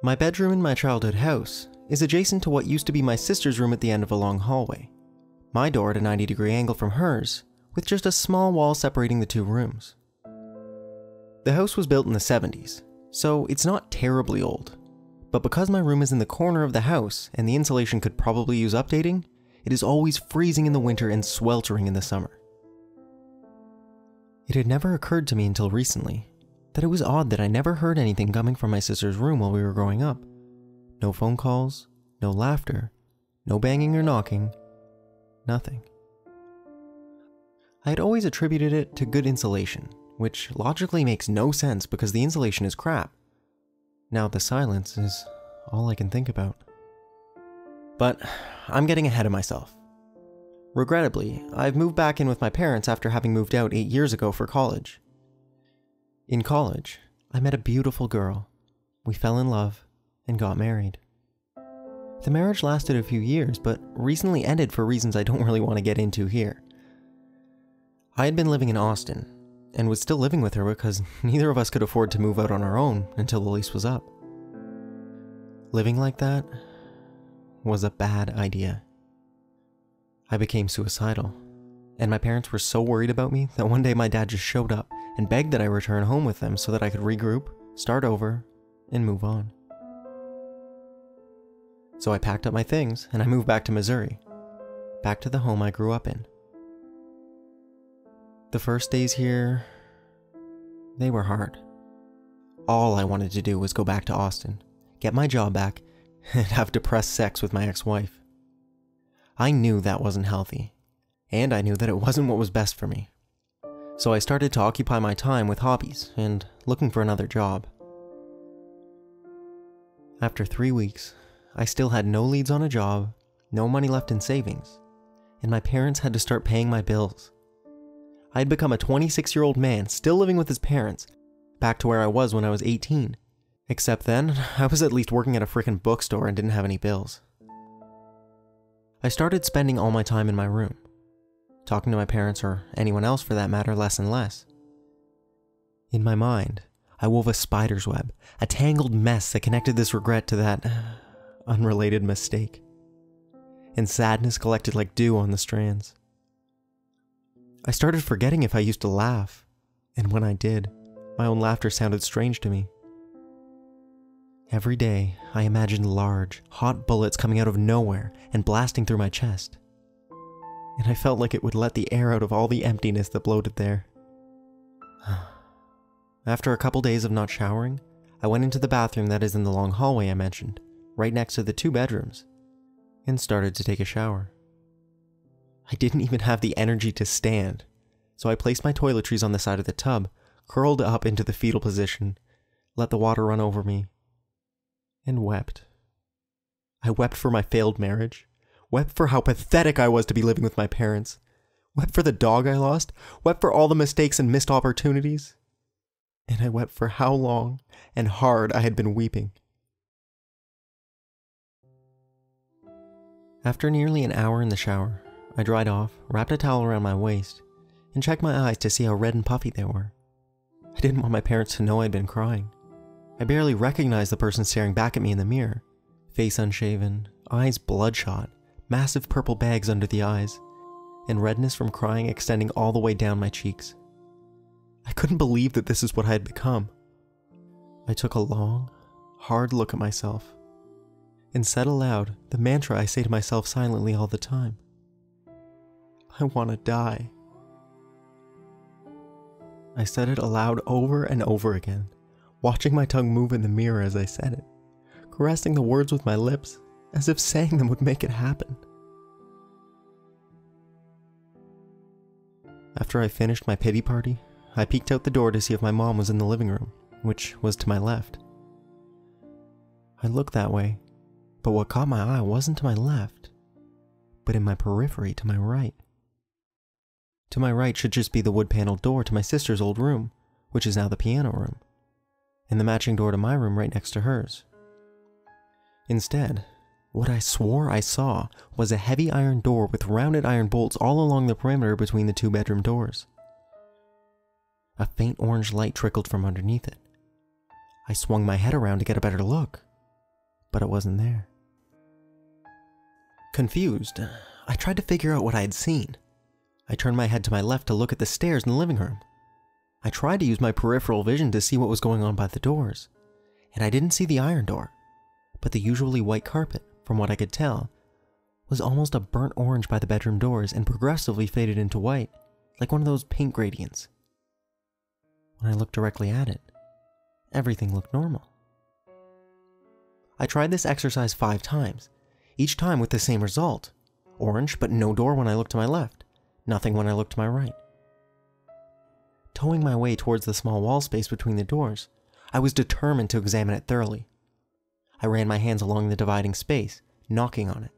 My bedroom in my childhood house is adjacent to what used to be my sister's room at the end of a long hallway. My door at a 90-degree angle from hers, with just a small wall separating the two rooms. The house was built in the 70s, so it's not terribly old. But because my room is in the corner of the house and the insulation could probably use updating, it is always freezing in the winter and sweltering in the summer. It had never occurred to me until recently that it was odd that I never heard anything coming from my sister's room while we were growing up. No phone calls, no laughter, no banging or knocking, nothing. I had always attributed it to good insulation, which logically makes no sense because the insulation is crap. Now the silence is all I can think about. But I'm getting ahead of myself. Regrettably, I've moved back in with my parents after having moved out 8 years ago for college. In college, I met a beautiful girl. We fell in love and got married. The marriage lasted a few years, but recently ended for reasons I don't really want to get into here. I had been living in Austin, and was still living with her because neither of us could afford to move out on our own until the lease was up. Living like that was a bad idea. I became suicidal, and my parents were so worried about me that one day my dad just showed up and begged that I return home with them so that I could regroup, start over, and move on. So I packed up my things and I moved back to Missouri, back to the home I grew up in. The first days here, they were hard. All I wanted to do was go back to Austin, get my job back, and have depressed sex with my ex-wife. I knew that wasn't healthy, and I knew that it wasn't what was best for me. So I started to occupy my time with hobbies and looking for another job. After 3 weeks, I still had no leads on a job, no money left in savings, and my parents had to start paying my bills. I had become a 26-year-old man still living with his parents, back to where I was when I was 18. Except then, I was at least working at a frickin' bookstore and didn't have any bills. I started spending all my time in my room, talking to my parents or anyone else for that matter less and less. In my mind, I wove a spider's web, a tangled mess that connected this regret to that unrelated mistake. And sadness collected like dew on the strands. I started forgetting if I used to laugh, and when I did, my own laughter sounded strange to me. Every day, I imagined large, hot bullets coming out of nowhere and blasting through my chest. And I felt like it would let the air out of all the emptiness that bloated there. After a couple days of not showering, I went into the bathroom that is in the long hallway I mentioned, right next to the 2 bedrooms, and started to take a shower. I didn't even have the energy to stand, so I placed my toiletries on the side of the tub, curled up into the fetal position, let the water run over me, and wept. I wept for my failed marriage, wept for how pathetic I was to be living with my parents, wept for the dog I lost, wept for all the mistakes and missed opportunities, and I wept for how long and hard I had been weeping. After nearly an hour in the shower, I dried off, wrapped a towel around my waist, and checked my eyes to see how red and puffy they were. I didn't want my parents to know I'd been crying. I barely recognized the person staring back at me in the mirror. Face unshaven, eyes bloodshot, massive purple bags under the eyes, and redness from crying extending all the way down my cheeks. I couldn't believe that this is what I had become. I took a long, hard look at myself, and said aloud the mantra I say to myself silently all the time. I want to die. I said it aloud over and over again, watching my tongue move in the mirror as I said it, caressing the words with my lips, as if saying them would make it happen. After I finished my pity party, I peeked out the door to see if my mom was in the living room, which was to my left. I looked that way, but what caught my eye wasn't to my left, but in my periphery to my right. To my right should just be the wood-paneled door to my sister's old room, which is now the piano room, and the matching door to my room right next to hers. Instead, what I swore I saw was a heavy iron door with rounded iron bolts all along the perimeter between the 2 bedroom doors. A faint orange light trickled from underneath it. I swung my head around to get a better look, but it wasn't there. Confused, I tried to figure out what I had seen. I turned my head to my left to look at the stairs in the living room. I tried to use my peripheral vision to see what was going on by the doors, and I didn't see the iron door, but the usually white carpet, from what I could tell, was almost a burnt orange by the bedroom doors and progressively faded into white, like one of those paint gradients. When I looked directly at it, everything looked normal. I tried this exercise 5 times, each time with the same result. Orange, but no door when I looked to my left, nothing when I looked to my right. Towing my way towards the small wall space between the doors, I was determined to examine it thoroughly. I ran my hands along the dividing space, knocking on it.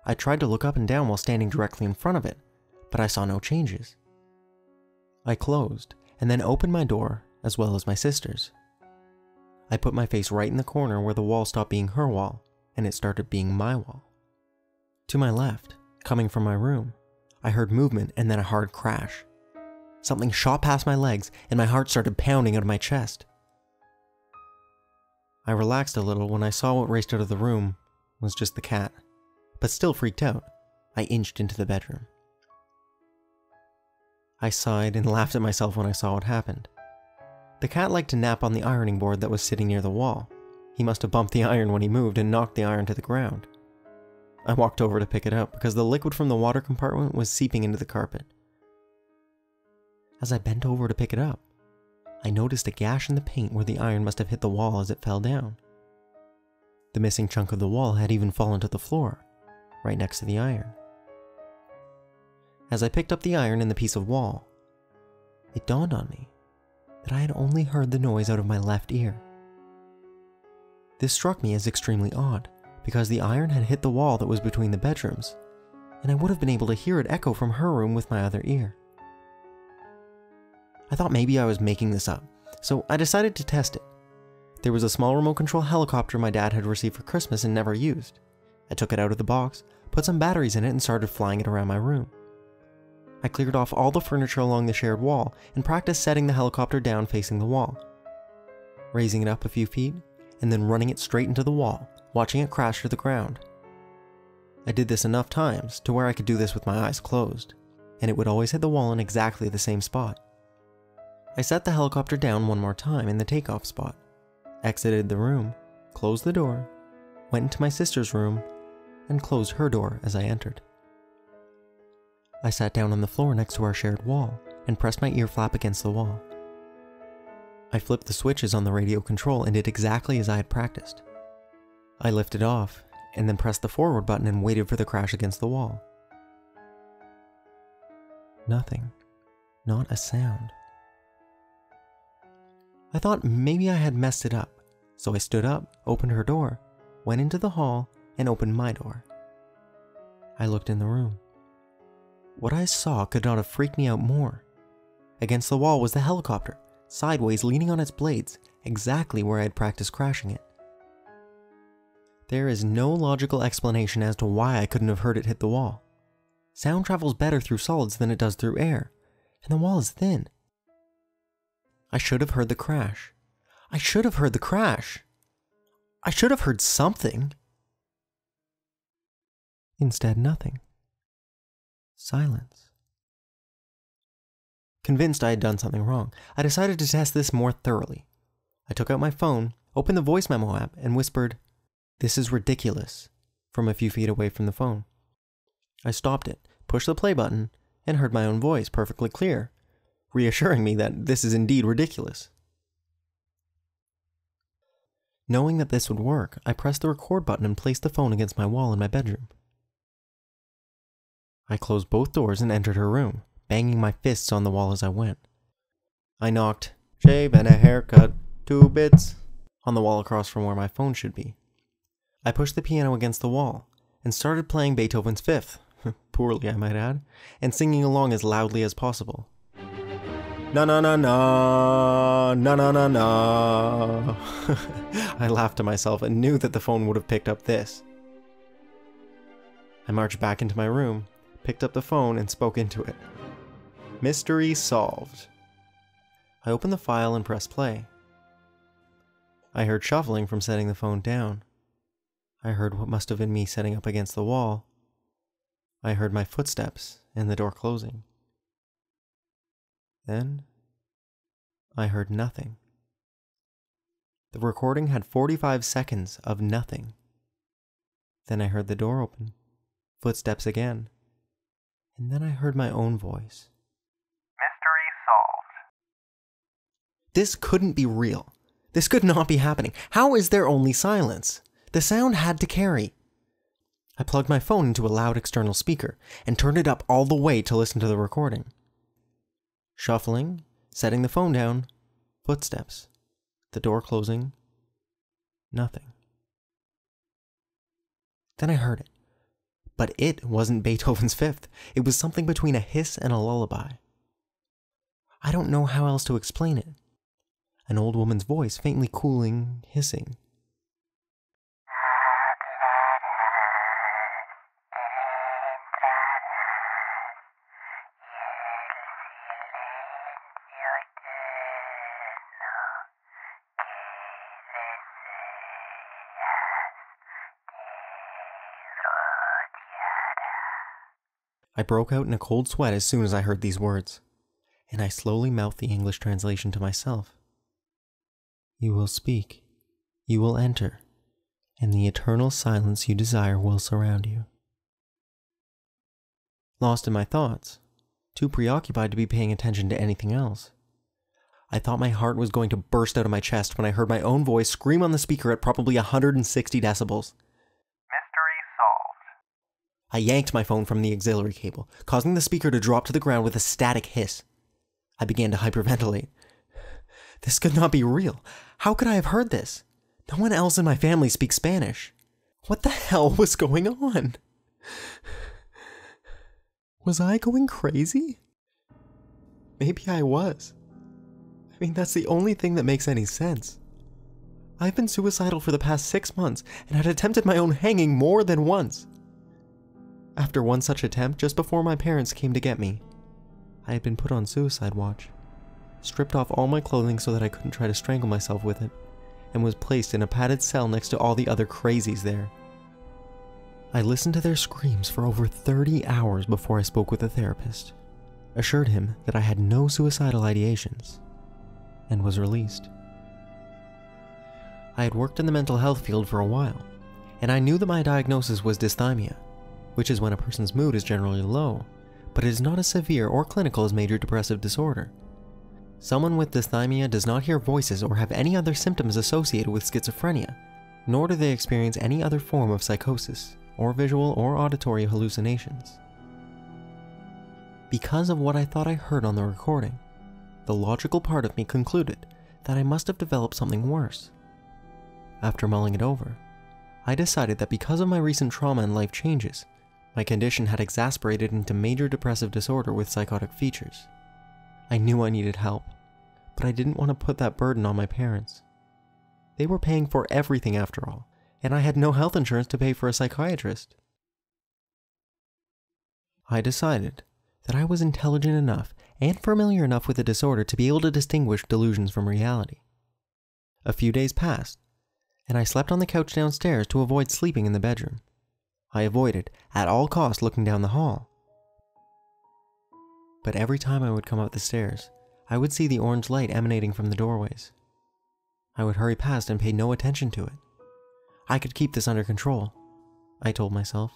I tried to look up and down while standing directly in front of it, but I saw no changes. I closed, and then opened my door, as well as my sister's. I put my face right in the corner where the wall stopped being her wall, and it started being my wall. To my left, coming from my room, I heard movement and then a hard crash. Something shot past my legs, and my heart started pounding out of my chest. I relaxed a little when I saw what raced out of the room was just the cat, but still freaked out. I inched into the bedroom. I sighed and laughed at myself when I saw what happened. The cat liked to nap on the ironing board that was sitting near the wall. He must have bumped the iron when he moved and knocked the iron to the ground. I walked over to pick it up because the liquid from the water compartment was seeping into the carpet. As I bent over to pick it up, I noticed a gash in the paint where the iron must have hit the wall as it fell down. The missing chunk of the wall had even fallen to the floor, right next to the iron. As I picked up the iron and the piece of wall, it dawned on me that I had only heard the noise out of my left ear. This struck me as extremely odd, because the iron had hit the wall that was between the bedrooms, and I would have been able to hear it echo from her room with my other ear. I thought maybe I was making this up, so I decided to test it. There was a small remote control helicopter my dad had received for Christmas and never used. I took it out of the box, put some batteries in it, and started flying it around my room. I cleared off all the furniture along the shared wall and practiced setting the helicopter down facing the wall, raising it up a few feet, and then running it straight into the wall, watching it crash to the ground. I did this enough times to where I could do this with my eyes closed, and it would always hit the wall in exactly the same spot. I set the helicopter down one more time in the takeoff spot, exited the room, closed the door, went into my sister's room, and closed her door as I entered. I sat down on the floor next to our shared wall and pressed my ear flap against the wall. I flipped the switches on the radio control and did exactly as I had practiced. I lifted off and then pressed the forward button and waited for the crash against the wall. Nothing. Not a sound. I thought maybe I had messed it up, so I stood up, opened her door, went into the hall, and opened my door. I looked in the room. What I saw could not have freaked me out more. Against the wall was the helicopter, sideways leaning on its blades, exactly where I had practiced crashing it. There is no logical explanation as to why I couldn't have heard it hit the wall. Sound travels better through solids than it does through air, and the wall is thin. I should have heard the crash. I should have heard the crash. I should have heard something. Instead, nothing. Silence. Convinced I had done something wrong, I decided to test this more thoroughly. I took out my phone, opened the voice memo app, and whispered, "This is ridiculous," from a few feet away from the phone. I stopped it, pushed the play button, and heard my own voice perfectly clear, reassuring me that this is indeed ridiculous. Knowing that this would work, I pressed the record button and placed the phone against my wall in my bedroom. I closed both doors and entered her room, banging my fists on the wall as I went. I knocked, "Shave and a haircut, 2 bits," on the wall across from where my phone should be. I pushed the piano against the wall and started playing Beethoven's Fifth, poorly I might add, and singing along as loudly as possible. Na na na na, na na na na. I laughed to myself and knew that the phone would have picked up this. I marched back into my room, picked up the phone, and spoke into it. Mystery solved. I opened the file and pressed play. I heard shuffling from setting the phone down. I heard what must have been me setting up against the wall. I heard my footsteps and the door closing. Then, I heard nothing. The recording had 45 seconds of nothing. Then I heard the door open, footsteps again, and then I heard my own voice. Mystery solved. This couldn't be real. This could not be happening. How is there only silence? The sound had to carry. I plugged my phone into a loud external speaker and turned it up all the way to listen to the recording. Shuffling, setting the phone down, footsteps, the door closing, nothing. Then I heard it. But it wasn't Beethoven's Fifth. It was something between a hiss and a lullaby. I don't know how else to explain it. An old woman's voice faintly cooling, hissing. I broke out in a cold sweat as soon as I heard these words, and I slowly mouthed the English translation to myself. You will speak, you will enter, and the eternal silence you desire will surround you. Lost in my thoughts, too preoccupied to be paying attention to anything else, I thought my heart was going to burst out of my chest when I heard my own voice scream on the speaker at probably 160 decibels. I yanked my phone from the auxiliary cable, causing the speaker to drop to the ground with a static hiss. I began to hyperventilate. This could not be real. How could I have heard this? No one else in my family speaks Spanish. What the hell was going on? Was I going crazy? Maybe I was. I mean, that's the only thing that makes any sense. I've been suicidal for the past 6 months and had attempted my own hanging more than once. After one such attempt, just before my parents came to get me, I had been put on suicide watch, stripped off all my clothing so that I couldn't try to strangle myself with it, and was placed in a padded cell next to all the other crazies there. I listened to their screams for over 30 hours before I spoke with a therapist, assured him that I had no suicidal ideations, and was released. I had worked in the mental health field for a while, and I knew that my diagnosis was dysthymia, which is when a person's mood is generally low, but it is not as severe or clinical as major depressive disorder. Someone with dysthymia does not hear voices or have any other symptoms associated with schizophrenia, nor do they experience any other form of psychosis, or visual or auditory hallucinations. Because of what I thought I heard on the recording, the logical part of me concluded that I must have developed something worse. After mulling it over, I decided that because of my recent trauma and life changes, my condition had exacerbated into major depressive disorder with psychotic features. I knew I needed help, but I didn't want to put that burden on my parents. They were paying for everything after all, and I had no health insurance to pay for a psychiatrist. I decided that I was intelligent enough and familiar enough with the disorder to be able to distinguish delusions from reality. A few days passed, and I slept on the couch downstairs to avoid sleeping in the bedroom. I avoided, at all costs, looking down the hall. But every time I would come up the stairs, I would see the orange light emanating from the doorways. I would hurry past and pay no attention to it. I could keep this under control, I told myself.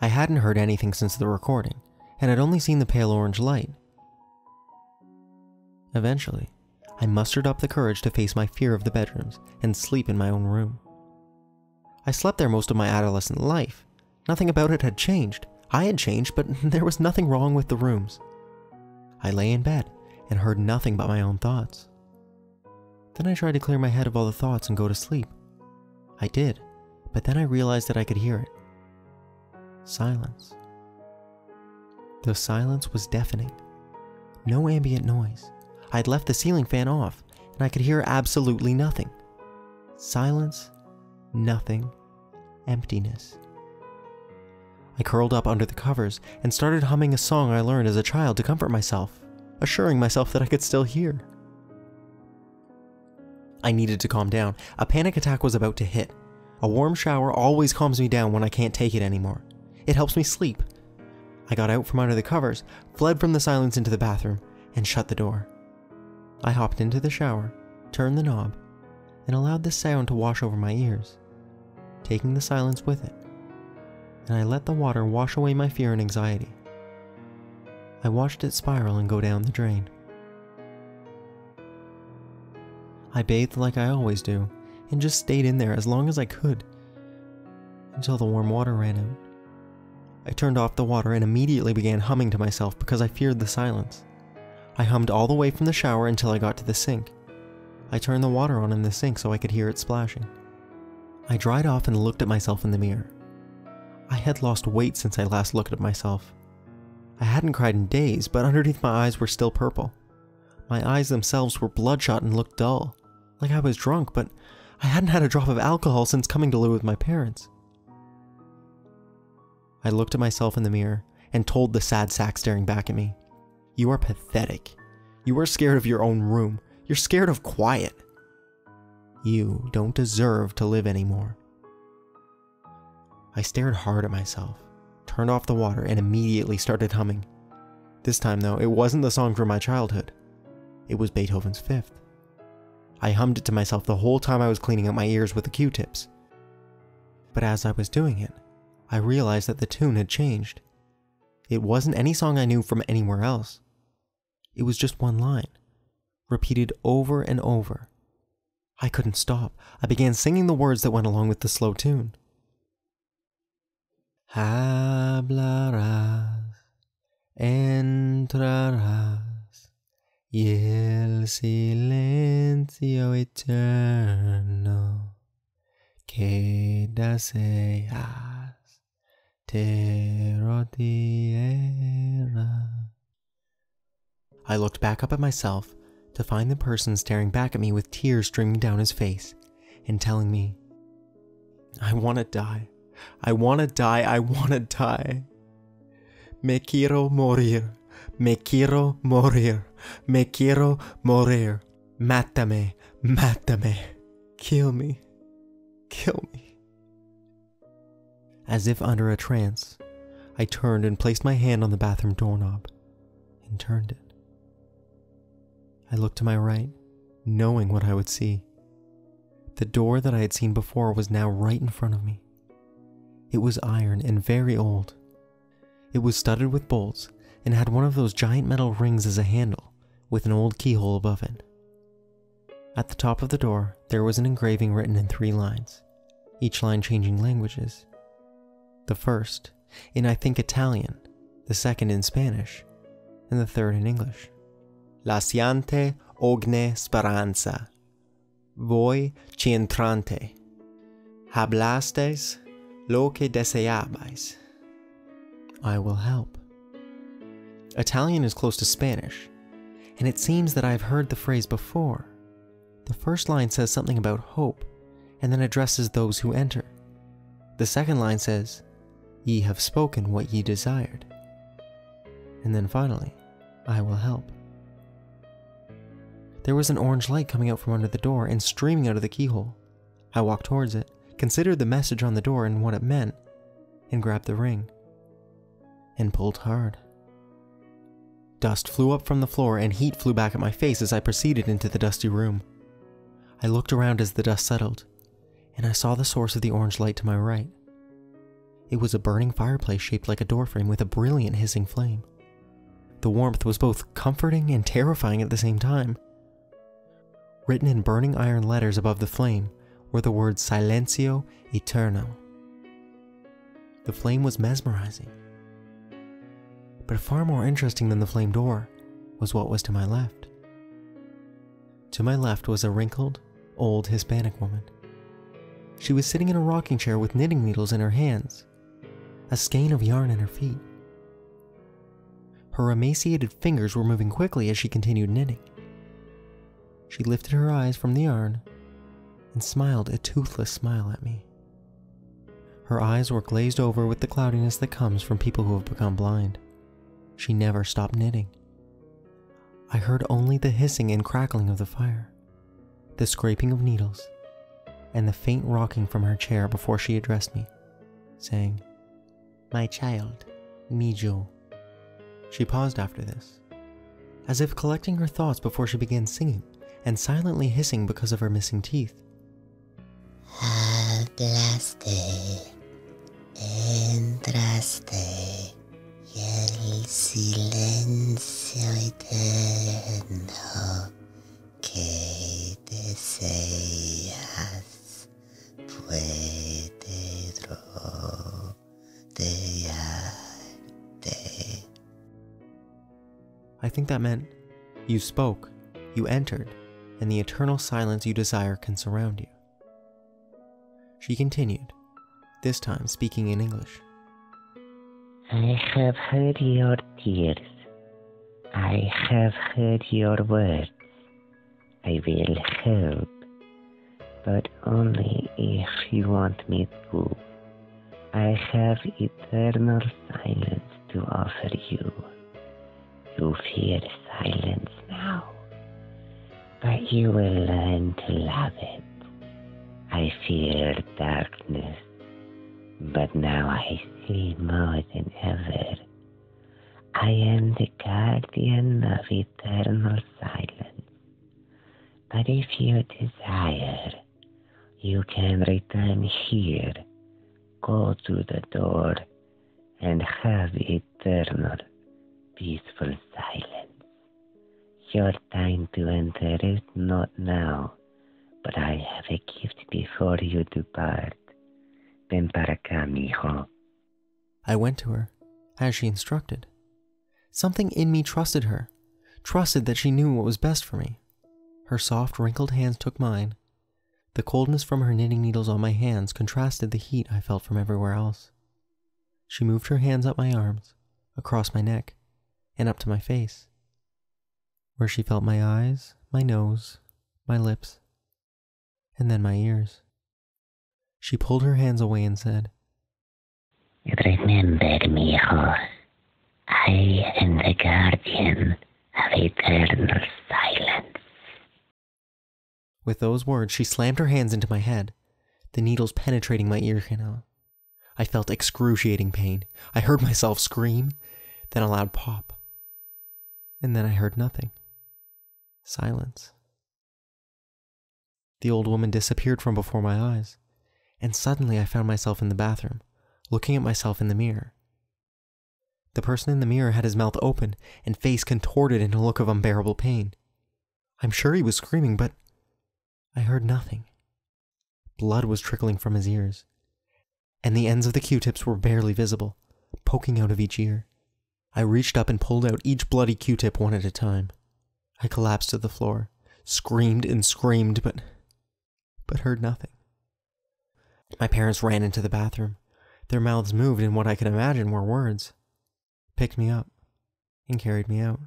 I hadn't heard anything since the recording, and had only seen the pale orange light. Eventually, I mustered up the courage to face my fear of the bedrooms and sleep in my own room. I slept there most of my adolescent life. Nothing about it had changed. I had changed, but there was nothing wrong with the rooms. I lay in bed and heard nothing but my own thoughts. Then I tried to clear my head of all the thoughts and go to sleep. I did, but then I realized that I could hear it. Silence. The silence was deafening. No ambient noise. I had left the ceiling fan off, and I could hear absolutely nothing. Silence, nothing, emptiness. I curled up under the covers and started humming a song I learned as a child to comfort myself, assuring myself that I could still hear. I needed to calm down. A panic attack was about to hit. A warm shower always calms me down when I can't take it anymore. It helps me sleep. I got out from under the covers, fled from the silence into the bathroom, and shut the door. I hopped into the shower, turned the knob, and allowed the sound to wash over my ears, taking the silence with it. And I let the water wash away my fear and anxiety. I watched it spiral and go down the drain. I bathed like I always do, and just stayed in there as long as I could, until the warm water ran out. I turned off the water and immediately began humming to myself because I feared the silence. I hummed all the way from the shower until I got to the sink. I turned the water on in the sink so I could hear it splashing. I dried off and looked at myself in the mirror. I had lost weight since I last looked at myself. I hadn't cried in days, but underneath my eyes were still purple. My eyes themselves were bloodshot and looked dull, like I was drunk, but I hadn't had a drop of alcohol since coming to live with my parents. I looked at myself in the mirror and told the sad sack staring back at me, "You are pathetic. You are scared of your own room. You're scared of quiet. You don't deserve to live anymore." I stared hard at myself, turned off the water, and immediately started humming. This time though, it wasn't the song from my childhood. It was Beethoven's Fifth. I hummed it to myself the whole time I was cleaning out my ears with the Q-tips. But as I was doing it, I realized that the tune had changed. It wasn't any song I knew from anywhere else. It was just one line, repeated over and over. I couldn't stop. I began singing the words that went along with the slow tune. Hablarás, entrarás, y el silencio eterno que deseas te rodeará. I looked back up at myself to find the person staring back at me with tears streaming down his face and telling me, "I want to die. I want to die. I want to die. Me quiero morir. Me quiero morir. Me quiero morir. Mátame. Mátame. Kill me. Kill me." As if under a trance, I turned and placed my hand on the bathroom doorknob and turned it. I looked to my right, knowing what I would see. The door that I had seen before was now right in front of me. It was iron and very old. It was studded with bolts and had one of those giant metal rings as a handle, with an old keyhole above it. At the top of the door, there was an engraving written in 3 lines, each line changing languages. The first, in I think Italian, the second in Spanish, and the third in English. Lasciante ogne speranza, voi cientrante, hablastes lo que deseabais. I will help. Italian is close to Spanish, and it seems that I've heard the phrase before. The first line says something about hope, and then addresses those who enter. The second line says, "Ye have spoken what ye desired." And then finally, "I will help." There was an orange light coming out from under the door and streaming out of the keyhole. I walked towards it, considered the message on the door and what it meant, and grabbed the ring. And pulled hard. Dust flew up from the floor and heat flew back at my face as I proceeded into the dusty room. I looked around as the dust settled, and I saw the source of the orange light to my right. It was a burning fireplace shaped like a doorframe with a brilliant hissing flame. The warmth was both comforting and terrifying at the same time. Written in burning iron letters above the flame were the words "Silencio Eterno." The flame was mesmerizing. But far more interesting than the flame door was what was to my left. To my left was a wrinkled, old Hispanic woman. She was sitting in a rocking chair with knitting needles in her hands, a skein of yarn in her feet. Her emaciated fingers were moving quickly as she continued knitting. She lifted her eyes from the yarn and smiled a toothless smile at me. Her eyes were glazed over with the cloudiness that comes from people who have become blind. She never stopped knitting. I heard only the hissing and crackling of the fire. the scraping of needles, and the faint rocking from her chair before she addressed me, saying, "My child, Mijo." She paused after this, as if collecting her thoughts before she began singing and silently hissing because of her missing teeth. Hablaste, entraste, y el silencio eterno que deseas puede rodearte. I think that meant, you spoke, you entered, and the eternal silence you desire can surround you. She continued, this time speaking in English. I have heard your tears. I have heard your words. I will help, but only if you want me to. I have eternal silence to offer you. You fear silence now, but you will learn to love it. I fear darkness, but now I see more than ever. I am the guardian of eternal silence. But if you desire, you can return here, go to the door, and have eternal, peaceful silence. Your time to enter is not now, but I have a gift before you depart. Ven para acá, mijo. I went to her, as she instructed. Something in me trusted her, trusted that she knew what was best for me. Her soft, wrinkled hands took mine. The coldness from her knitting needles on my hands contrasted the heat I felt from everywhere else. She moved her hands up my arms, across my neck, and up to my face, where she felt my eyes, my nose, my lips, and then my ears. She pulled her hands away and said, Remember, mijo, I am the guardian of eternal silence. With those words, she slammed her hands into my head, the needles penetrating my ear canal. I felt excruciating pain. I heard myself scream, then a loud pop. And then I heard nothing. Silence. The old woman disappeared from before my eyes, and suddenly I found myself in the bathroom, looking at myself in the mirror. The person in the mirror had his mouth open and face contorted in a look of unbearable pain. I'm sure he was screaming, but I heard nothing. Blood was trickling from his ears, and the ends of the Q-tips were barely visible, poking out of each ear. I reached up and pulled out each bloody Q-tip one at a time. I collapsed to the floor, screamed and screamed, but heard nothing. My parents ran into the bathroom. Their mouths moved in what I could imagine were words, picked me up, and carried me out.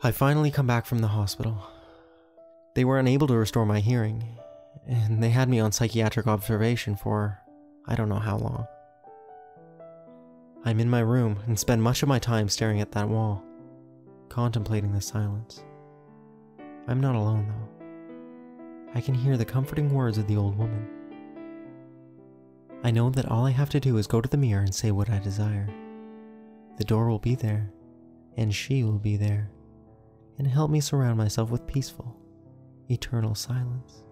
I finally come back from the hospital. They were unable to restore my hearing, and they had me on psychiatric observation for I don't know how long. I'm in my room and spend much of my time staring at that wall, contemplating the silence. I'm not alone, though. I can hear the comforting words of the old woman. I know that all I have to do is go to the mirror and say what I desire. The door will be there, and she will be there, and help me surround myself with peaceful, eternal silence.